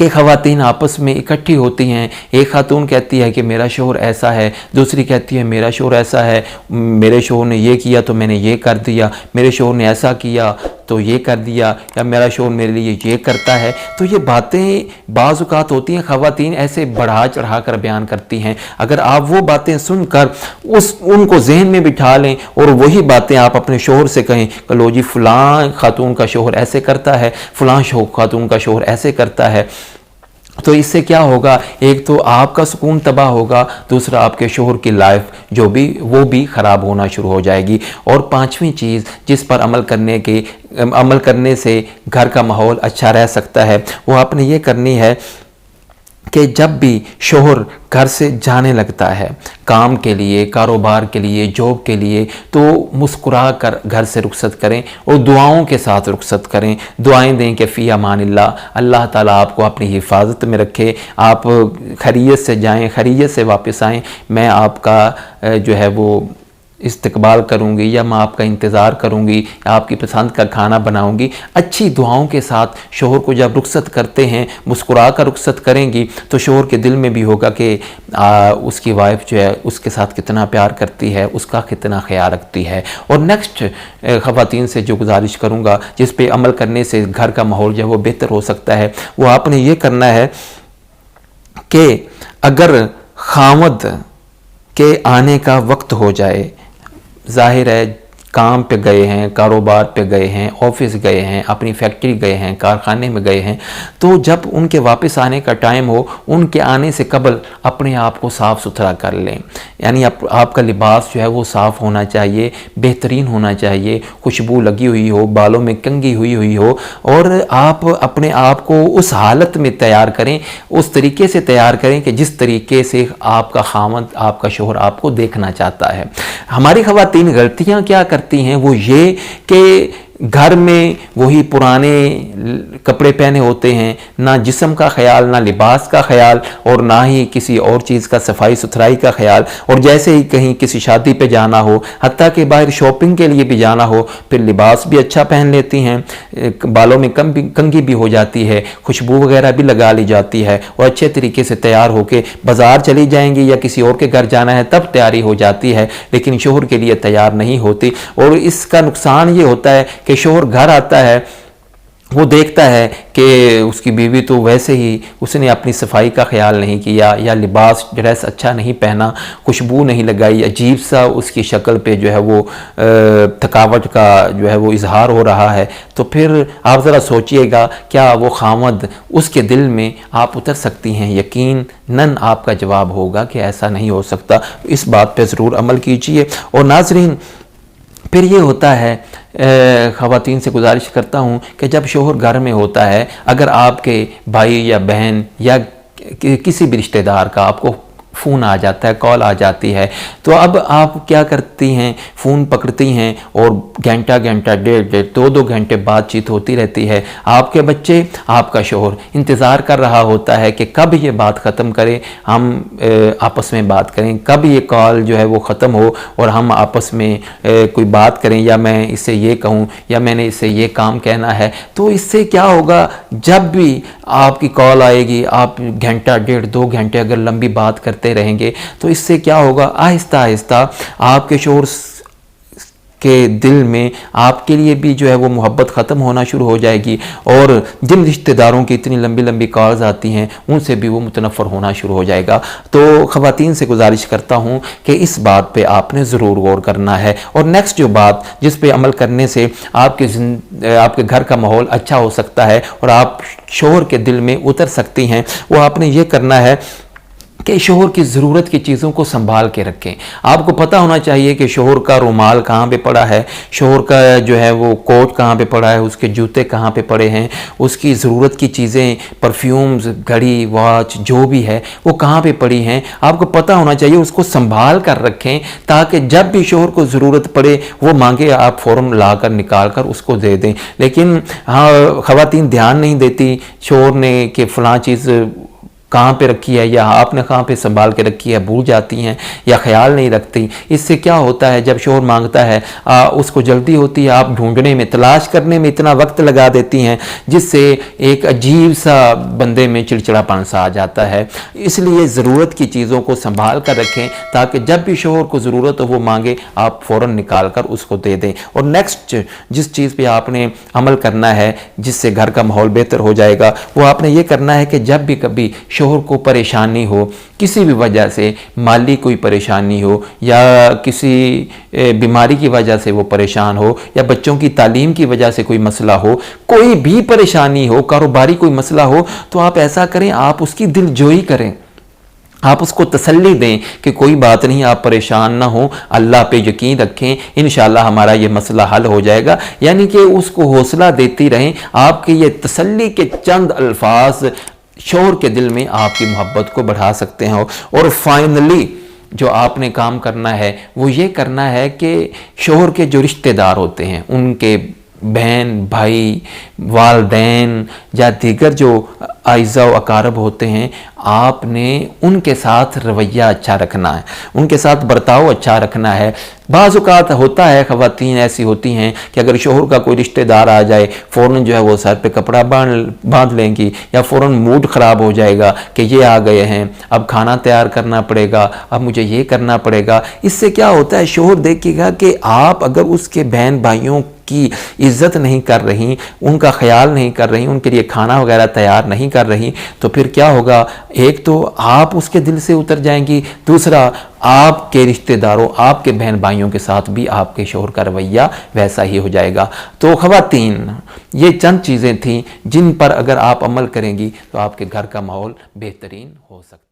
کہ خواتین آپس میں اکٹھی ہوتی ہیں، ایک خاتون کہتی ہے کہ میرا شوہر ایسا ہے، دوسری کہتی ہے میرا شوہر ایسا ہے، میرے شوہر نے یہ کیا تو میں نے یہ کر دیا، میرے شوہر نے ایسا کیا تو یہ کر دیا، یا میرا شوہر میرے لیے یہ کرتا ہے۔ تو یہ باتیں بعض اوقات ہوتی ہیں، خواتین ایسے بڑھا چڑھا کر بیان کرتی ہیں۔ اگر آپ وہ باتیں سن کر ان کو ذہن میں بٹھا لیں اور وہی باتیں آپ اپنے شوہر سے کہیں کہ لو جی فلاں خاتون کا شوہر ایسے کرتا ہے، فلاں خاتون کا شوہر ایسے کرتا ہے، تو اس سے کیا ہوگا؟ ایک تو آپ کا سکون تباہ ہوگا، دوسرا آپ کے شوہر کی لائف جو بھی وہ بھی خراب ہونا شروع ہو جائے گی۔ اور پانچویں چیز جس پر عمل کرنے سے گھر کا ماحول اچھا رہ سکتا ہے، وہ آپ نے یہ کرنی ہے کہ جب بھی شوہر گھر سے جانے لگتا ہے کام کے لیے، کاروبار کے لیے، جاب کے لیے، تو مسکرا کر گھر سے رخصت کریں اور دعاؤں کے ساتھ رخصت کریں، دعائیں دیں کہ فی امان اللہ، اللہ تعالیٰ آپ کو اپنی حفاظت میں رکھے، آپ خیریت سے جائیں، خیریت سے واپس آئیں، میں آپ کا جو ہے وہ استقبال کروں گی، یا میں آپ کا انتظار کروں گی، آپ کی پسند کا کھانا بناؤں گی۔ اچھی دعاؤں کے ساتھ شوہر کو جب رخصت کرتے ہیں، مسکرا کر رخصت کریں گی، تو شوہر کے دل میں بھی ہوگا کہ اس کی وائف جو ہے اس کے ساتھ کتنا پیار کرتی ہے، اس کا کتنا خیال رکھتی ہے۔ اور نیکسٹ خواتین سے جو گزارش کروں گا جس پہ عمل کرنے سے گھر کا ماحول جو ہے وہ بہتر ہو سکتا ہے، وہ آپ نے یہ کرنا ہے کہ اگر خاوند کے آنے کا وقت ہو جائے، ظاہر ہے کام پہ گئے ہیں، کاروبار پہ گئے ہیں، آفس گئے ہیں، اپنی فیکٹری گئے ہیں، کارخانے میں گئے ہیں، تو جب ان کے واپس آنے کا ٹائم ہو، ان کے آنے سے قبل اپنے آپ کو صاف ستھرا کر لیں۔ یعنی آپ کا لباس جو ہے وہ صاف ہونا چاہیے، بہترین ہونا چاہیے، خوشبو لگی ہوئی ہو، بالوں میں کنگھی ہوئی ہو، اور آپ اپنے آپ کو اس حالت میں تیار کریں، اس طریقے سے تیار کریں کہ جس طریقے سے آپ کا خاوند، آپ کا شوہر آپ کو دیکھنا چاہتا ہے۔ ہماری خواتین غلطیاں کیا کرتی ہیں؟ وہ یہ کہ گھر میں وہی پرانے کپڑے پہنے ہوتے ہیں، نہ جسم کا خیال، نہ لباس کا خیال، اور نہ ہی کسی اور چیز کا صفائی ستھرائی کا خیال، اور جیسے ہی کہیں کسی شادی پہ جانا ہو، حتیٰ کہ باہر شاپنگ کے لیے بھی جانا ہو، پھر لباس بھی اچھا پہن لیتی ہیں، بالوں میں کنگھی بھی ہو جاتی ہے، خوشبو وغیرہ بھی لگا لی جاتی ہے، اور اچھے طریقے سے تیار ہو کے بازار چلی جائیں گی یا کسی اور کے گھر جانا ہے تب تیاری ہو جاتی ہے، لیکن شوہر کے لیے تیار نہیں ہوتی۔ اور اس کا نقصان یہ ہوتا ہے کہ شوہر گھر آتا ہے، وہ دیکھتا ہے کہ اس کی بیوی تو ویسے ہی اس نے اپنی صفائی کا خیال نہیں کیا، یا لباس ڈریس اچھا نہیں پہنا، خوشبو نہیں لگائی، عجیب سا اس کی شکل پہ جو ہے وہ تھکاوٹ کا جو ہے وہ اظہار ہو رہا ہے، تو پھر آپ ذرا سوچئے گا کیا وہ خاوند اس کے دل میں آپ اتر سکتی ہیں؟ یقیناً آپ کا جواب ہوگا کہ ایسا نہیں ہو سکتا۔ اس بات پہ ضرور عمل کیجئے۔ اور ناظرین، پھر یہ ہوتا ہے، خواتین سے گزارش کرتا ہوں کہ جب شوہر گھر میں ہوتا ہے، اگر آپ کے بھائی یا بہن یا کسی بھی رشتہ دار کا آپ کو فون آ جاتا ہے، کال آ جاتی ہے، تو اب آپ کیا کرتی ہیں؟ فون پکڑتی ہیں اور گھنٹہ ڈیڑھ دو گھنٹے بات چیت ہوتی رہتی ہے۔ آپ کے بچے، آپ کا شوہر انتظار کر رہا ہوتا ہے کہ کب یہ بات ختم کرے، ہم آپس میں بات کریں، کب یہ کال جو ہے وہ ختم ہو اور ہم آپس میں کوئی بات کریں، یا میں اس سے یہ کہوں، یا میں نے اس سے یہ کام کہنا ہے۔ تو اس سے کیا ہوگا؟ جب بھی آپ کی کال آئے گی، آپ گھنٹہ ڈیڑھ دو گھنٹے اگر لمبی بات کرتے رہیں گے، تو اس سے کیا ہوگا؟ آہستہ آہستہ آپ کے شوہر کے دل میں آپ کے لیے بھی جو ہے وہ محبت ختم ہونا شروع ہو جائے گی، اور جن رشتہ داروں کی اتنی لمبی کالز آتی ہیں ان سے بھی وہ متنفر ہونا شروع ہو جائے گا۔ تو خواتین سے گزارش کرتا ہوں کہ اس بات پہ آپ نے ضرور غور کرنا ہے۔ اور نیکسٹ جو بات جس پہ عمل کرنے سے آپ کے گھر کا ماحول اچھا ہو سکتا ہے اور آپ شوہر کے دل میں اتر سکتی ہیں، وہ آپ نے یہ کرنا ہے کہ شوہر کی ضرورت کی چیزوں کو سنبھال کے رکھیں۔ آپ کو پتہ ہونا چاہیے کہ شوہر کا رومال کہاں پہ پڑا ہے، شوہر کا جو ہے وہ کوٹ کہاں پہ پڑا ہے، اس کے جوتے کہاں پہ پڑے ہیں، اس کی ضرورت کی چیزیں، پرفیومز، گھڑی، واچ جو بھی ہے وہ کہاں پہ پڑی ہیں، آپ کو پتہ ہونا چاہیے، اس کو سنبھال کر رکھیں تاکہ جب بھی شوہر کو ضرورت پڑے وہ مانگے، آپ فوراً لا کر نکال کر اس کو دے دیں۔ لیکن خواتین دھیان نہیں دیتی شوہر نے کہ فلاں چیز کہاں پہ رکھی ہے یا آپ نے کہاں پہ سنبھال کے رکھی ہے بھول جاتی ہیں یا خیال نہیں رکھتی. اس سے کیا ہوتا ہے جب شوہر مانگتا ہے اس کو جلدی ہوتی ہے, آپ ڈھونڈنے میں تلاش کرنے میں اتنا وقت لگا دیتی ہیں جس سے ایک عجیب سا بندے میں چڑچڑا پن سا آ جاتا ہے. اس لیے ضرورت کی چیزوں کو سنبھال کر رکھیں تاکہ جب بھی شوہر کو ضرورت ہو وہ مانگے آپ فوراً نکال کر اس کو دے دیں. اور نیکسٹ جس چیز پہ آپ نے عمل کرنا ہے جس سے گھر کا ماحول بہتر ہو جائے گا وہ آپ نے یہ کرنا ہے کہ جب بھی کبھی شوہر کو پریشانی ہو کسی بھی وجہ سے, مالی کوئی پریشانی ہو یا کسی بیماری کی وجہ سے وہ پریشان ہو یا بچوں کی تعلیم کی وجہ سے کوئی مسئلہ ہو, کوئی بھی پریشانی ہو, کاروباری کوئی مسئلہ ہو, تو آپ ایسا کریں آپ اس کی دل جوئی کریں, آپ اس کو تسلی دیں کہ کوئی بات نہیں, آپ پریشان نہ ہوں, اللہ پہ یقین رکھیں, انشاءاللہ ہمارا یہ مسئلہ حل ہو جائے گا. یعنی کہ اس کو حوصلہ دیتی رہیں. آپ کے یہ تسلی کے چند الفاظ شوہر کے دل میں آپ کی محبت کو بڑھا سکتے ہیں. اور فائنلی جو آپ نے کام کرنا ہے وہ یہ کرنا ہے کہ شوہر کے جو رشتہ دار ہوتے ہیں, ان کے بہن بھائی, والدین یا دیگر جو اعزاء و اقارب ہوتے ہیں, آپ نے ان کے ساتھ رویہ اچھا رکھنا ہے, ان کے ساتھ برتاؤ اچھا رکھنا ہے. بعض اوقات ہوتا ہے خواتین ایسی ہوتی ہیں کہ اگر شوہر کا کوئی رشتہ دار آ جائے فوراً جو ہے وہ سر پہ کپڑا باندھ لیں گی یا فوراً موڈ خراب ہو جائے گا کہ یہ آ گئے ہیں, اب کھانا تیار کرنا پڑے گا, اب مجھے یہ کرنا پڑے گا. اس سے کیا ہوتا ہے شوہر دیکھے گا کہ آپ اگر اس کے بہن بھائیوں کی عزت نہیں کر رہی, ان کا خیال نہیں کر رہی, ان کے لیے کھانا وغیرہ تیار نہیں کر رہی, تو پھر کیا ہوگا, ایک تو آپ اس کے دل سے اتر جائیں گی, دوسرا آپ کے رشتہ داروں آپ کے بہن بھائیوں کے ساتھ بھی آپ کے شوہر کا رویہ ویسا ہی ہو جائے گا. تو خواتین یہ چند چیزیں تھیں جن پر اگر آپ عمل کریں گی تو آپ کے گھر کا ماحول بہترین ہو سکتا ہے.